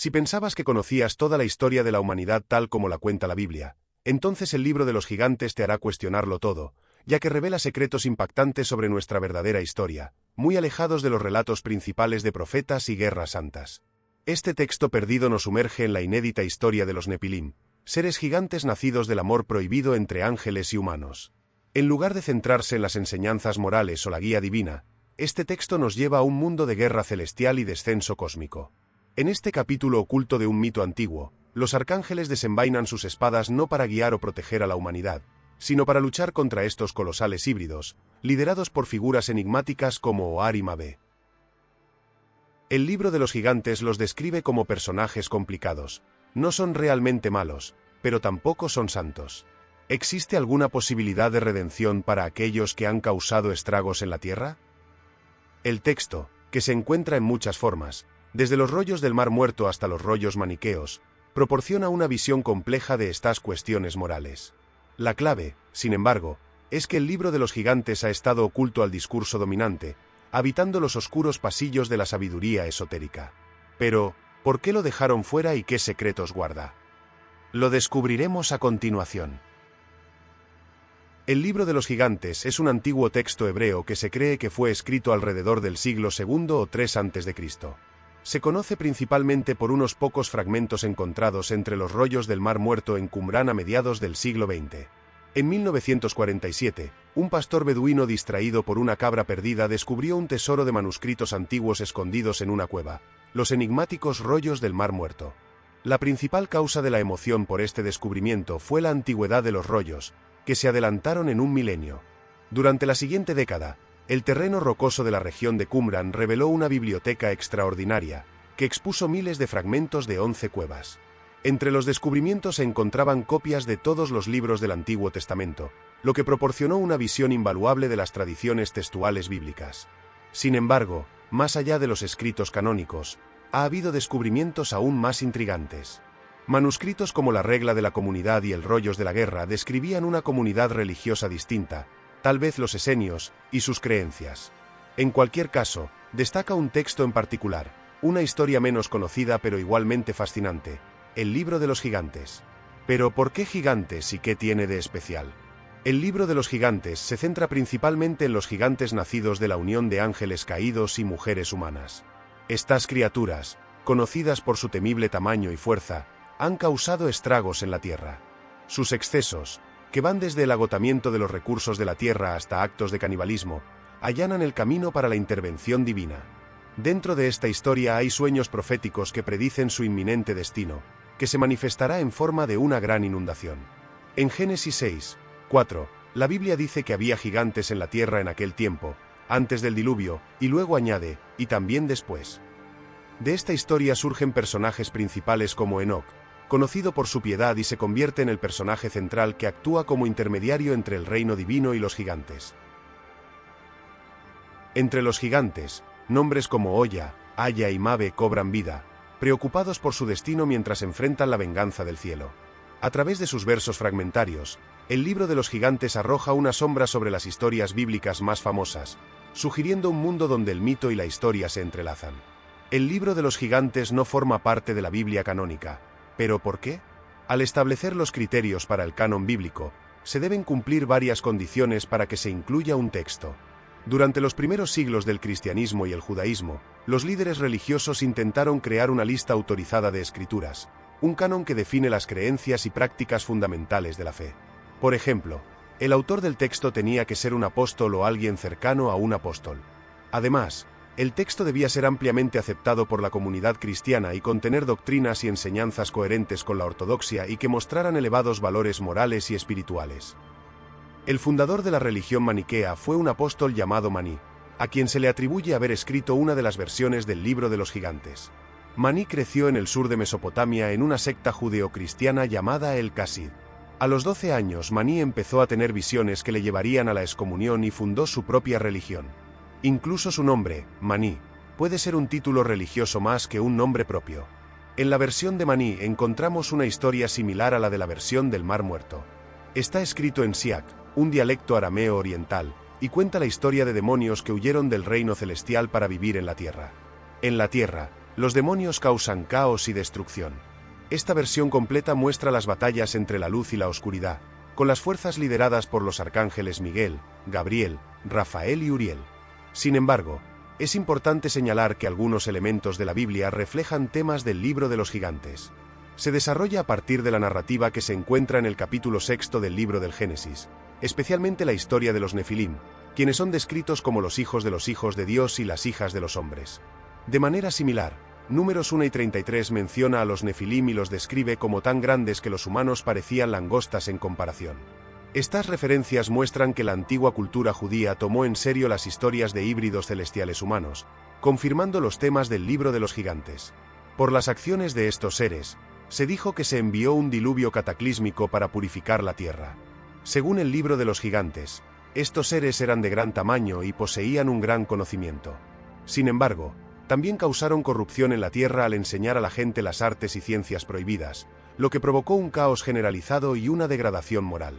Si pensabas que conocías toda la historia de la humanidad tal como la cuenta la Biblia, entonces el libro de los gigantes te hará cuestionarlo todo, ya que revela secretos impactantes sobre nuestra verdadera historia, muy alejados de los relatos principales de profetas y guerras santas. Este texto perdido nos sumerge en la inédita historia de los Nepilim, seres gigantes nacidos del amor prohibido entre ángeles y humanos. En lugar de centrarse en las enseñanzas morales o la guía divina, este texto nos lleva a un mundo de guerra celestial y descenso cósmico. En este capítulo oculto de un mito antiguo, los arcángeles desenvainan sus espadas no para guiar o proteger a la humanidad, sino para luchar contra estos colosales híbridos, liderados por figuras enigmáticas como Oar y Mabe. El libro de los gigantes los describe como personajes complicados. No son realmente malos, pero tampoco son santos. ¿Existe alguna posibilidad de redención para aquellos que han causado estragos en la Tierra? El texto, que se encuentra en muchas formas, desde los rollos del Mar Muerto hasta los rollos maniqueos, proporciona una visión compleja de estas cuestiones morales. La clave, sin embargo, es que el libro de los gigantes ha estado oculto al discurso dominante, habitando los oscuros pasillos de la sabiduría esotérica. Pero, ¿por qué lo dejaron fuera y qué secretos guarda? Lo descubriremos a continuación. El libro de los gigantes es un antiguo texto hebreo que se cree que fue escrito alrededor del siglo II o III a.C. Se conoce principalmente por unos pocos fragmentos encontrados entre los rollos del Mar Muerto en Qumrán a mediados del siglo XX. En 1947, un pastor beduino distraído por una cabra perdida descubrió un tesoro de manuscritos antiguos escondidos en una cueva, los enigmáticos rollos del Mar Muerto. La principal causa de la emoción por este descubrimiento fue la antigüedad de los rollos, que se adelantaron en un milenio. Durante la siguiente década, el terreno rocoso de la región de Qumrán reveló una biblioteca extraordinaria, que expuso miles de fragmentos de 11 cuevas. Entre los descubrimientos se encontraban copias de todos los libros del Antiguo Testamento, lo que proporcionó una visión invaluable de las tradiciones textuales bíblicas. Sin embargo, más allá de los escritos canónicos, ha habido descubrimientos aún más intrigantes. Manuscritos como la Regla de la Comunidad y el Rollos de la Guerra describían una comunidad religiosa distinta, tal vez los esenios, y sus creencias. En cualquier caso, destaca un texto en particular, una historia menos conocida pero igualmente fascinante, el libro de los gigantes. Pero ¿por qué gigantes y qué tiene de especial? El libro de los gigantes se centra principalmente en los gigantes nacidos de la unión de ángeles caídos y mujeres humanas. Estas criaturas, conocidas por su temible tamaño y fuerza, han causado estragos en la Tierra. Sus excesos, que van desde el agotamiento de los recursos de la Tierra hasta actos de canibalismo, allanan el camino para la intervención divina. Dentro de esta historia hay sueños proféticos que predicen su inminente destino, que se manifestará en forma de una gran inundación. En Génesis 6:4, la Biblia dice que había gigantes en la tierra en aquel tiempo, antes del diluvio, y luego añade, y también después. De esta historia surgen personajes principales como Enoc, conocido por su piedad y se convierte en el personaje central que actúa como intermediario entre el reino divino y los gigantes. Entre los gigantes, nombres como Oya, Aya y Mabe cobran vida, preocupados por su destino mientras enfrentan la venganza del cielo. A través de sus versos fragmentarios, el libro de los gigantes arroja una sombra sobre las historias bíblicas más famosas, sugiriendo un mundo donde el mito y la historia se entrelazan. El libro de los gigantes no forma parte de la Biblia canónica. ¿Pero por qué? Al establecer los criterios para el canon bíblico, se deben cumplir varias condiciones para que se incluya un texto. Durante los primeros siglos del cristianismo y el judaísmo, los líderes religiosos intentaron crear una lista autorizada de escrituras, un canon que define las creencias y prácticas fundamentales de la fe. Por ejemplo, el autor del texto tenía que ser un apóstol o alguien cercano a un apóstol. Además, el texto debía ser ampliamente aceptado por la comunidad cristiana y contener doctrinas y enseñanzas coherentes con la ortodoxia y que mostraran elevados valores morales y espirituales. El fundador de la religión maniquea fue un apóstol llamado Maní, a quien se le atribuye haber escrito una de las versiones del libro de los gigantes. Maní creció en el sur de Mesopotamia en una secta judeocristiana llamada el Qasid. A los 12 años Maní empezó a tener visiones que le llevarían a la excomunión y fundó su propia religión. Incluso su nombre, Maní, puede ser un título religioso más que un nombre propio. En la versión de Maní encontramos una historia similar a la de la versión del Mar Muerto. Está escrito en Siak, un dialecto arameo oriental, y cuenta la historia de demonios que huyeron del reino celestial para vivir en la tierra. En la tierra, Los demonios causan caos y destrucción. Esta versión completa muestra las batallas entre la luz y la oscuridad, con las fuerzas lideradas por los arcángeles Miguel, Gabriel, Rafael y Uriel. Sin embargo, es importante señalar que algunos elementos de la Biblia reflejan temas del libro de los gigantes. Se desarrolla a partir de la narrativa que se encuentra en el capítulo 6 del libro del Génesis, especialmente la historia de los Nefilim, quienes son descritos como los hijos de Dios y las hijas de los hombres. De manera similar, Números 1 y 33 menciona a los Nefilim y los describe como tan grandes que los humanos parecían langostas en comparación. Estas referencias muestran que la antigua cultura judía tomó en serio las historias de híbridos celestiales humanos, confirmando los temas del libro de los gigantes. Por las acciones de estos seres, se dijo que se envió un diluvio cataclísmico para purificar la tierra. Según el libro de los gigantes, estos seres eran de gran tamaño y poseían un gran conocimiento. Sin embargo, también causaron corrupción en la tierra al enseñar a la gente las artes y ciencias prohibidas, lo que provocó un caos generalizado y una degradación moral.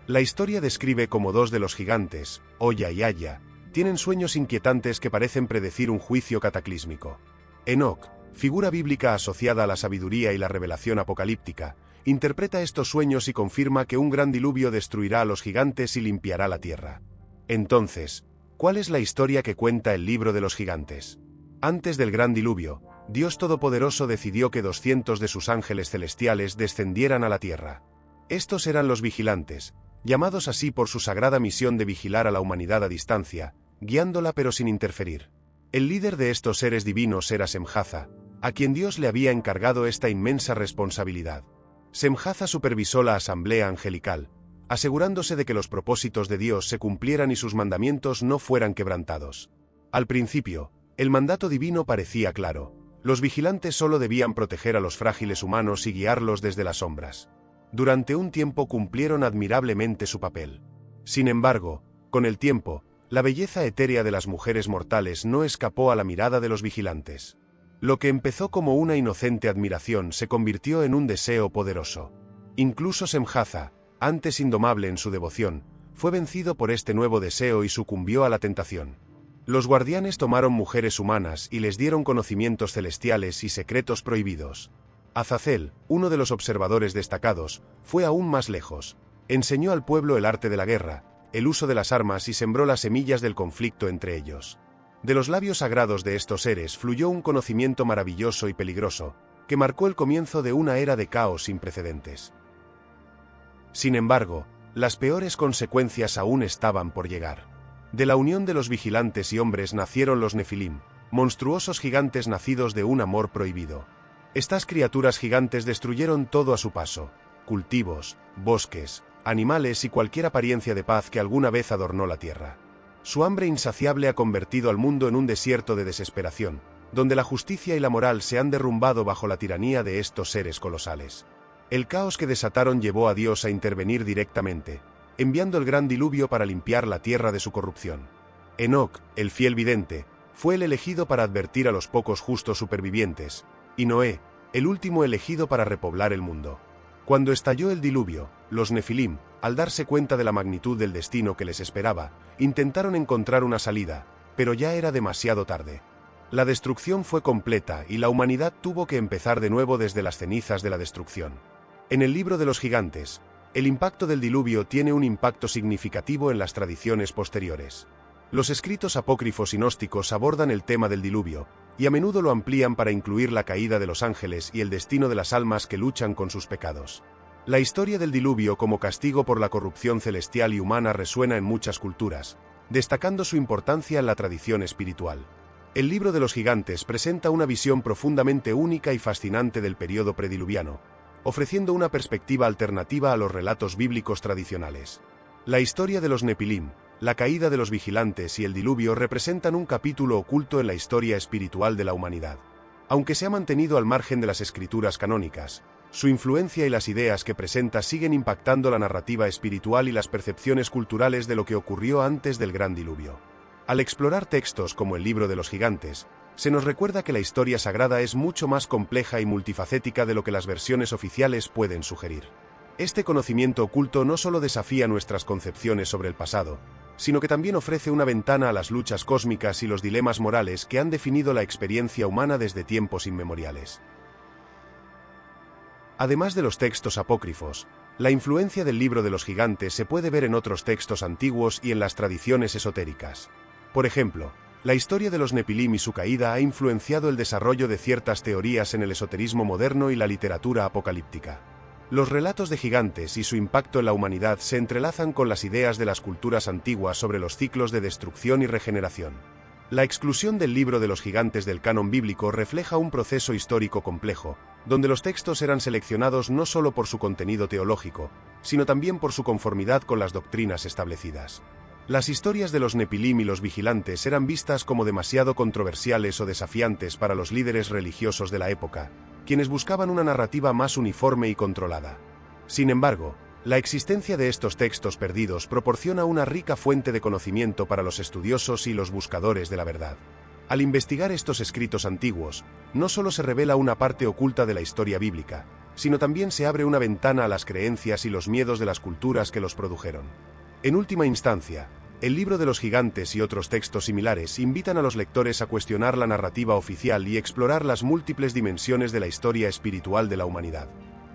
La historia describe cómo dos de los gigantes, Oya y Aya, tienen sueños inquietantes que parecen predecir un juicio cataclísmico. Enoc, figura bíblica asociada a la sabiduría y la revelación apocalíptica, interpreta estos sueños y confirma que un gran diluvio destruirá a los gigantes y limpiará la tierra. Entonces, ¿cuál es la historia que cuenta el libro de los gigantes? Antes del gran diluvio, Dios Todopoderoso decidió que 200 de sus ángeles celestiales descendieran a la tierra. Estos eran los vigilantes, llamados así por su sagrada misión de vigilar a la humanidad a distancia, guiándola pero sin interferir. El líder de estos seres divinos era Semjaza, a quien Dios le había encargado esta inmensa responsabilidad. Semjaza supervisó la asamblea angelical, asegurándose de que los propósitos de Dios se cumplieran y sus mandamientos no fueran quebrantados. Al principio, el mandato divino parecía claro: los vigilantes solo debían proteger a los frágiles humanos y guiarlos desde las sombras. Durante un tiempo cumplieron admirablemente su papel. Sin embargo, con el tiempo, la belleza etérea de las mujeres mortales no escapó a la mirada de los vigilantes. Lo que empezó como una inocente admiración se convirtió en un deseo poderoso. Incluso Semjaza, antes indomable en su devoción, fue vencido por este nuevo deseo y sucumbió a la tentación. Los guardianes tomaron mujeres humanas y les dieron conocimientos celestiales y secretos prohibidos. Azazel, uno de los observadores destacados, fue aún más lejos. Enseñó al pueblo el arte de la guerra, el uso de las armas y sembró las semillas del conflicto entre ellos. De los labios sagrados de estos seres fluyó un conocimiento maravilloso y peligroso, que marcó el comienzo de una era de caos sin precedentes. Sin embargo, las peores consecuencias aún estaban por llegar. De la unión de los vigilantes y hombres nacieron los Nefilim, monstruosos gigantes nacidos de un amor prohibido. Estas criaturas gigantes destruyeron todo a su paso: cultivos, bosques, animales y cualquier apariencia de paz que alguna vez adornó la tierra. Su hambre insaciable ha convertido al mundo en un desierto de desesperación, donde la justicia y la moral se han derrumbado bajo la tiranía de estos seres colosales. El caos que desataron llevó a Dios a intervenir directamente, enviando el gran diluvio para limpiar la tierra de su corrupción. Enoc, el fiel vidente, fue el elegido para advertir a los pocos justos supervivientes, y Noé, el último elegido para repoblar el mundo. Cuando estalló el diluvio, los Nefilim, al darse cuenta de la magnitud del destino que les esperaba, intentaron encontrar una salida, pero ya era demasiado tarde. La destrucción fue completa y la humanidad tuvo que empezar de nuevo desde las cenizas de la destrucción. En el libro de los gigantes, el impacto del diluvio tiene un impacto significativo en las tradiciones posteriores. Los escritos apócrifos y gnósticos abordan el tema del diluvio, y a menudo lo amplían para incluir la caída de los ángeles y el destino de las almas que luchan con sus pecados. La historia del diluvio como castigo por la corrupción celestial y humana resuena en muchas culturas, destacando su importancia en la tradición espiritual. El libro de los gigantes presenta una visión profundamente única y fascinante del periodo prediluviano, ofreciendo una perspectiva alternativa a los relatos bíblicos tradicionales. La historia de los Nefilim, la caída de los vigilantes y el diluvio representan un capítulo oculto en la historia espiritual de la humanidad. Aunque se ha mantenido al margen de las escrituras canónicas, su influencia y las ideas que presenta siguen impactando la narrativa espiritual y las percepciones culturales de lo que ocurrió antes del gran diluvio. Al explorar textos como el libro de los gigantes, se nos recuerda que la historia sagrada es mucho más compleja y multifacética de lo que las versiones oficiales pueden sugerir. Este conocimiento oculto no solo desafía nuestras concepciones sobre el pasado, sino que también ofrece una ventana a las luchas cósmicas y los dilemas morales que han definido la experiencia humana desde tiempos inmemoriales. Además de los textos apócrifos, la influencia del Libro de los Gigantes se puede ver en otros textos antiguos y en las tradiciones esotéricas. Por ejemplo, la historia de los Nepilim y su caída ha influenciado el desarrollo de ciertas teorías en el esoterismo moderno y la literatura apocalíptica. Los relatos de gigantes y su impacto en la humanidad se entrelazan con las ideas de las culturas antiguas sobre los ciclos de destrucción y regeneración. La exclusión del Libro de los Gigantes del canon bíblico refleja un proceso histórico complejo, donde los textos eran seleccionados no solo por su contenido teológico, sino también por su conformidad con las doctrinas establecidas. Las historias de los Nepilim y los vigilantes eran vistas como demasiado controversiales o desafiantes para los líderes religiosos de la época, quienes buscaban una narrativa más uniforme y controlada. Sin embargo, la existencia de estos textos perdidos proporciona una rica fuente de conocimiento para los estudiosos y los buscadores de la verdad. Al investigar estos escritos antiguos, no solo se revela una parte oculta de la historia bíblica, sino también se abre una ventana a las creencias y los miedos de las culturas que los produjeron. En última instancia, el Libro de los Gigantes y otros textos similares invitan a los lectores a cuestionar la narrativa oficial y explorar las múltiples dimensiones de la historia espiritual de la humanidad.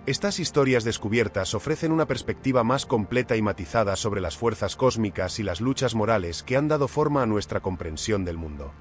Estas historias descubiertas ofrecen una perspectiva más completa y matizada sobre las fuerzas cósmicas y las luchas morales que han dado forma a nuestra comprensión del mundo.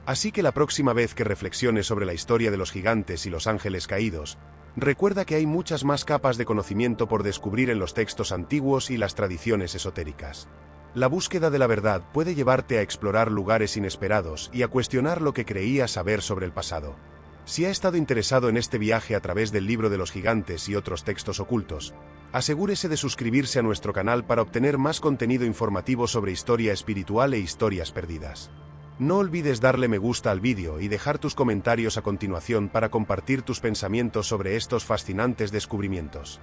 Así que la próxima vez que reflexiones sobre la historia de los gigantes y los ángeles caídos, recuerda que hay muchas más capas de conocimiento por descubrir en los textos antiguos y las tradiciones esotéricas. La búsqueda de la verdad puede llevarte a explorar lugares inesperados y a cuestionar lo que creías saber sobre el pasado. Si ha estado interesado en este viaje a través del Libro de los Gigantes y otros textos ocultos, asegúrese de suscribirse a nuestro canal para obtener más contenido informativo sobre historia espiritual e historias perdidas. No olvides darle me gusta al vídeo y dejar tus comentarios a continuación para compartir tus pensamientos sobre estos fascinantes descubrimientos.